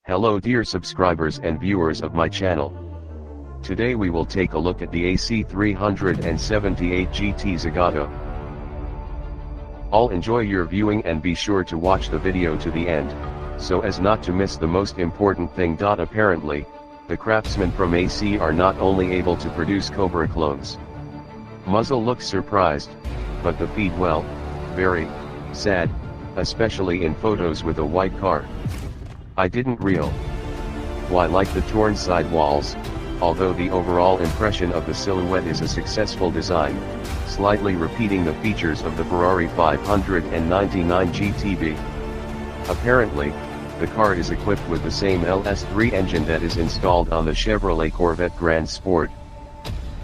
Hello dear subscribers and viewers of my channel. Today we will take a look at the AC378 GT Zagato. I'll enjoy your viewing and be sure to watch the video to the end, so as not to miss the most important thing. Apparently, the craftsmen from AC are not only able to produce Cobra clones. Muzzle looks surprised, but the feed, well, very sad, especially in photos with a white car. I didn't why like the torn sidewalls, although the overall impression of the silhouette is a successful design, slightly repeating the features of the Ferrari 599 GTB. Apparently, the car is equipped with the same LS3 engine that is installed on the Chevrolet Corvette Grand Sport.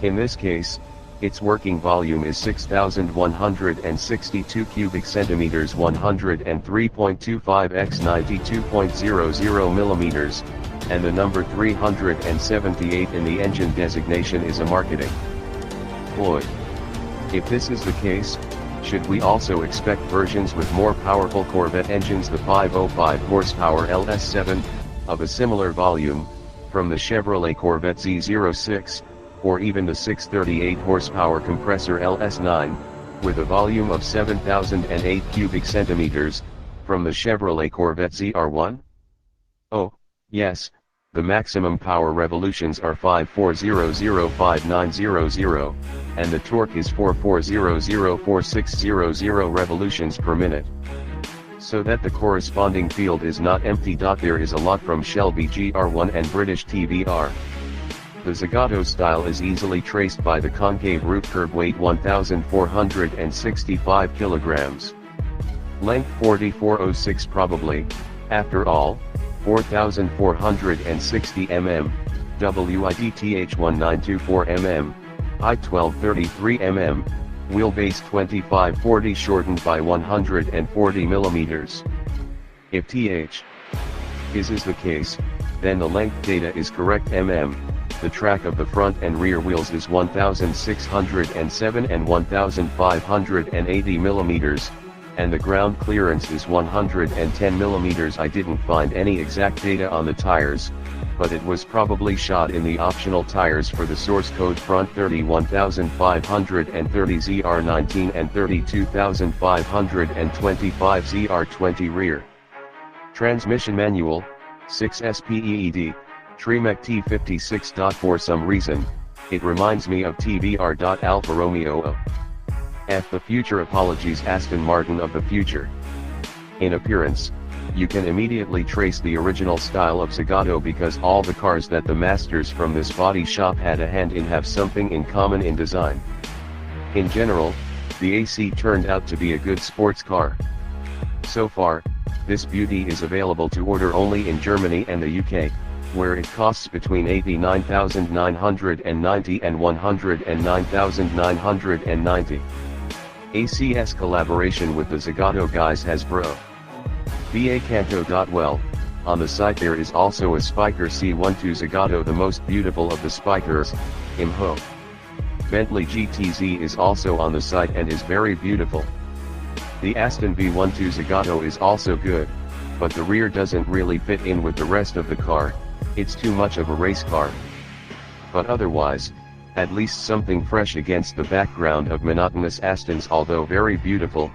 In this case, its working volume is 6,162 cubic centimeters, 103.25 x 92.00 millimeters, and the number 378 in the engine designation is a marketing ploy. If this is the case, should we also expect versions with more powerful Corvette engines, the 505 horsepower LS7, of a similar volume, from the Chevrolet Corvette Z-06, or even the 638 horsepower compressor LS9, with a volume of 7,008 cubic centimeters, from the Chevrolet Corvette ZR-1? Oh, yes, the maximum power revolutions are 540-0-5900, and the torque is 440-0-4600 revolutions per minute. So that the corresponding field is not empty. There is a lot from Shelby GR1 and British TVR. The Zagato style is easily traced by the concave root curb, weight 1,465 kilograms. Length 4406 probably, after all, 4,460 mm, width 1924 mm, height 1233 mm, wheelbase 2540 shortened by 140 millimeters. If TH is the case, then the length data is correct. The track of the front and rear wheels is 1,607 and 1,580 millimeters, and the ground clearance is 110 millimeters. I didn't find any exact data on the tires, but it was probably shot in the optional tires for the source code front 31,530 ZR-19 and 32,525 ZR-20 rear. Transmission manual, 6 SPEED. Tremec T56. For some reason, it reminds me of TVR. Alfa Romeo F the future. Apologies, Aston Martin of the future. In appearance, you can immediately trace the original style of Zagato because all the cars that the masters from this body shop had a hand in have something in common in design. In general, the AC turned out to be a good sports car. So far, this beauty is available to order only in Germany and the UK, where it costs between $89,990 and $109,990. AC's collaboration with the Zagato guys has BA Canto. Well, on the site there is also a Spiker C12 Zagato, the most beautiful of the Spikers, Imho. Bentley GTZ is also on the site and is very beautiful. The Aston V12 Zagato is also good, but the rear doesn't really fit in with the rest of the car. It's too much of a race car. But otherwise, at least something fresh against the background of monotonous Astons. Although very beautiful,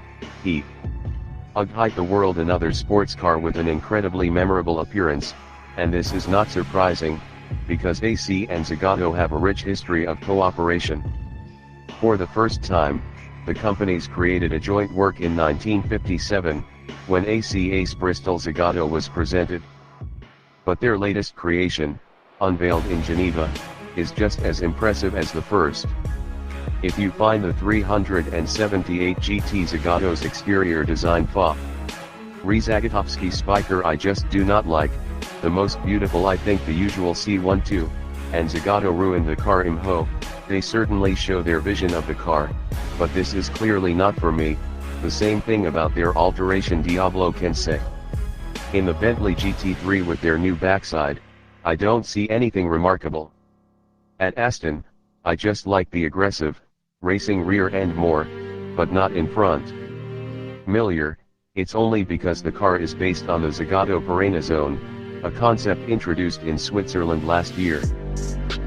height the world, another sports car with an incredibly memorable appearance, and this is not surprising, because AC and Zagato have a rich history of cooperation. For the first time, the companies created a joint work in 1957, when AC's Bristol Zagato was presented. But their latest creation, unveiled in Geneva, is just as impressive as the first. If you find the 378 GT Zagato's exterior design Zagatovsky Spiker I just do not like, the most beautiful I think the usual C12, and Zagato ruined the car. Imho, they certainly show their vision of the car, but this is clearly not for me. The same thing about their alteration Diablo can say. In the Bentley GT3 with their new backside, I don't see anything remarkable. At Aston, I just like the aggressive, racing rear end more, but not in front. It's only because the car is based on the Zagato Zone, a concept introduced in Switzerland last year.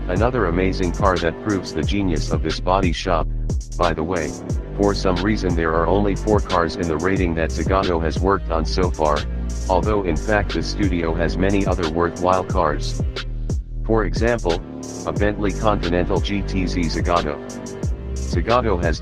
Another amazing car that proves the genius of this body shop. By the way, for some reason there are only 4 cars in the rating that Zagato has worked on so far, although in fact the studio has many other worthwhile cars. For example, a Bentley Continental Gt Zagato. Zagato has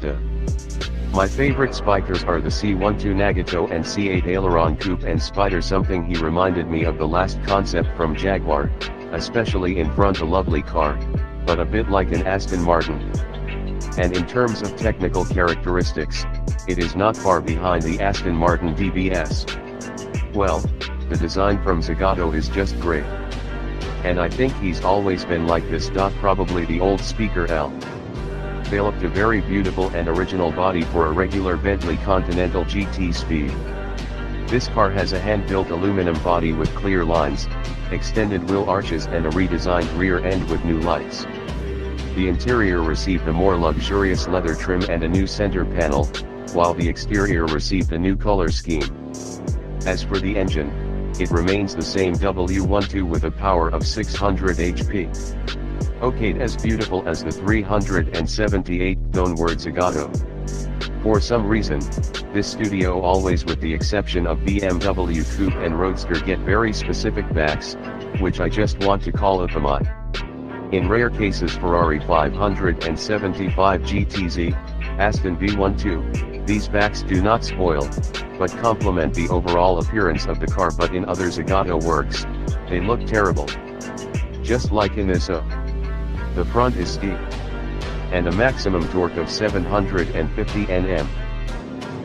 My favorite spikers are the C12 Zagato and C8 Aileron Coupe and Spider. Something he reminded me of the last concept from Jaguar, especially in front. A lovely car, but a bit like an Aston Martin. And in terms of technical characteristics, it is not far behind the Aston Martin DBS. Well, the design from Zagato is just great. And I think he's always been like this. Probably the old speaker L. Developed a very beautiful and original body for a regular Bentley Continental GT Speed. This car has a hand-built aluminum body with clear lines, extended wheel arches and a redesigned rear end with new lights. The interior received a more luxurious leather trim and a new center panel, while the exterior received a new color scheme. As for the engine, it remains the same W12 with a power of 600 HP. Okay, as beautiful as the 378 downward Zagato. For some reason, this studio, always with the exception of BMW Coupe and Roadster, get very specific backs, which I just want to call FMI. In rare cases Ferrari 575 GTZ, Aston V12, these backs do not spoil, but complement the overall appearance of the car. But in other Zagato works, they look terrible. Just like in this The front is steep, and a maximum torque of 750 Nm.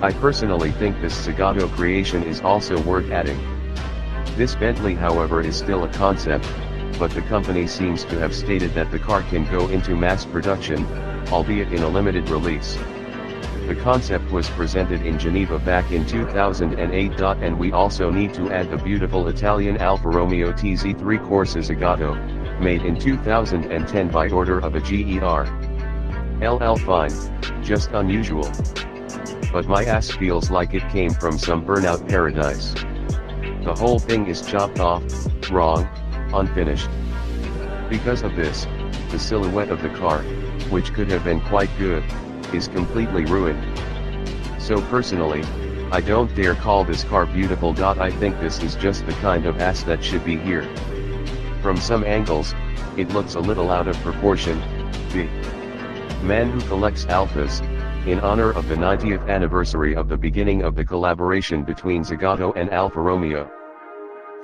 I personally think this Zagato creation is also worth adding. This Bentley, however, is still a concept, but the company seems to have stated that the car can go into mass production, albeit in a limited release. The concept was presented in Geneva back in 2008. And we also need to add the beautiful Italian Alfa Romeo TZ3 Corsa Zagato, made in 2010 by order of a GER. LL fine, just unusual. But my ass feels like it came from some burnout paradise. The whole thing is chopped off, wrong, unfinished. Because of this, the silhouette of the car, which could have been quite good, is completely ruined. So personally, I don't dare call this car beautiful. I think this is just the kind of ass that should be here. From some angles, it looks a little out of proportion. The man who collects Alphas, in honor of the 90th anniversary of the beginning of the collaboration between Zagato and Alfa Romeo.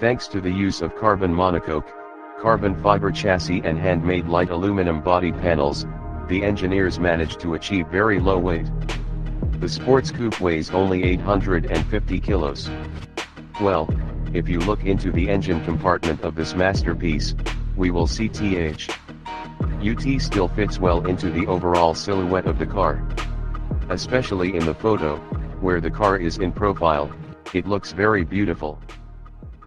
Thanks to the use of carbon monocoque, carbon fiber chassis and handmade light aluminum body panels, the engineers managed to achieve very low weight. The sports coupe weighs only 850 kilos. Well, if you look into the engine compartment of this masterpiece, we will see UT still fits well into the overall silhouette of the car. Especially in the photo, where the car is in profile, it looks very beautiful.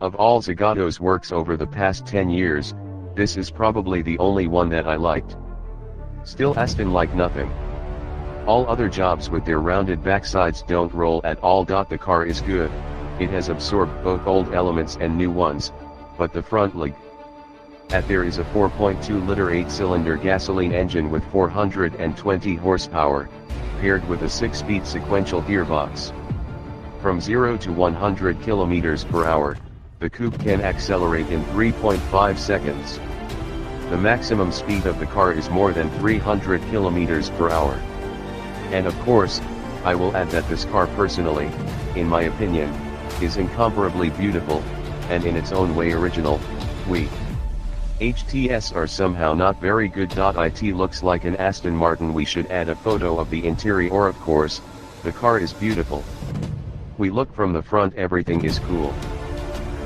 Of all Zagato's works over the past 10 years, this is probably the only one that I liked. Still Aston like nothing. All other jobs with their rounded backsides don't roll at all. The car is good, it has absorbed both old elements and new ones, but the front leg. There is a 4.2-liter 8-cylinder gasoline engine with 420 horsepower, paired with a 6-speed sequential gearbox. From 0 to 100 km per hour, the coupe can accelerate in 3.5 seconds. The maximum speed of the car is more than 300 km per hour. And of course, I will add that this car personally, in my opinion, is incomparably beautiful, and in its own way original. We HTS are somehow not very good. It looks like an Aston Martin. We should add a photo of the interior. Of course, the car is beautiful. We look from the front, everything is cool.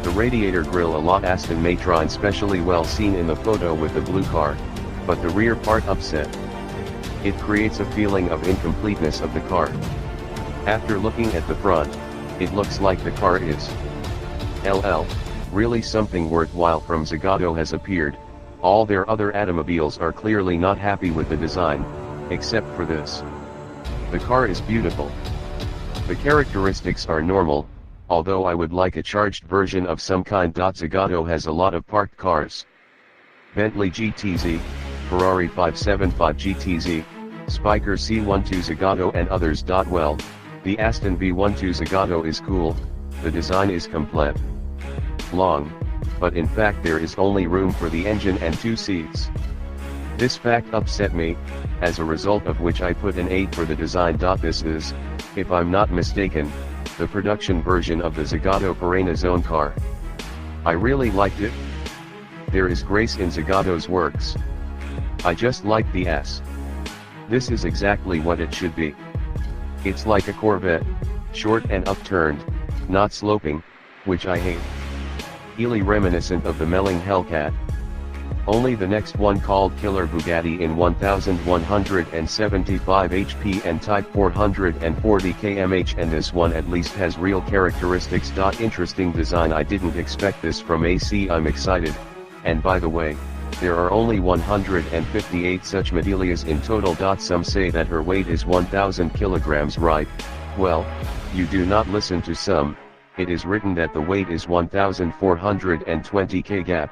The radiator grille a lot Aston Matron, especially well seen in the photo with the blue car, but the rear part upset. It creates a feeling of incompleteness of the car. After looking at the front, it looks like the car is really something worthwhile from Zagato has appeared. All their other automobiles are clearly not happy with the design, except for this. The car is beautiful. The characteristics are normal, although I would like a charged version of some kind. Zagato has a lot of parked cars. Bentley GTZ, Ferrari 575 GTZ, Spiker C12 Zagato and others. Well, the Aston V12 Zagato is cool, the design is complete. Long, but in fact there is only room for the engine and 2 seats. This fact upset me, as a result of which I put an 8 for the design. This is, if I'm not mistaken, the production version of the Zagato Pirena Zone car. I really liked it. There is grace in Zagato's works. I just like the S. This is exactly what it should be. It's like a Corvette, short and upturned, not sloping, which I hate. Really reminiscent of the Melling Hellcat. Only the next one called Killer Bugatti in 1175 HP and Type 440 kmh, and this one at least has real characteristics. Interesting design. I didn't expect this from AC. I'm excited, and by the way, there are only 158 such medallions in total. Some say that her weight is 1000 kilograms, right? Well, you do not listen to some, it is written that the weight is 1420 kg.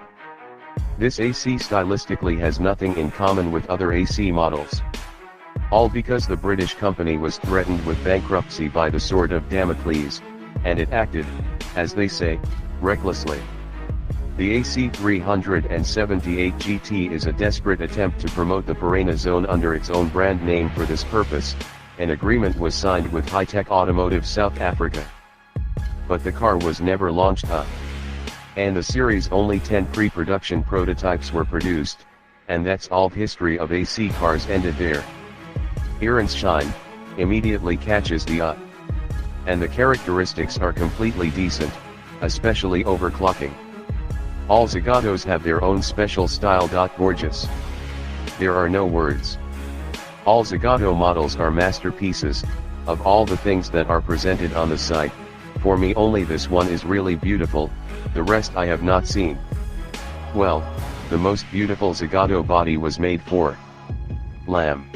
This AC stylistically has nothing in common with other AC models. All because the British company was threatened with bankruptcy by the sword of Damocles, and it acted, as they say, recklessly. The AC 378 GT is a desperate attempt to promote the Pirena Zone under its own brand name. For this purpose, an agreement was signed with High-Tech Automotive South Africa. But the car was never launched and the series only 10 pre-production prototypes were produced, and that's all. History of AC cars ended there. Aaron's shine immediately catches the eye. And the characteristics are completely decent, especially overclocking. All Zagatos have their own special style. Gorgeous. There are no words. All Zagato models are masterpieces. Of all the things that are presented on the site, for me only this one is really beautiful, the rest I have not seen. Well, the most beautiful Zagato body was made for Lamb.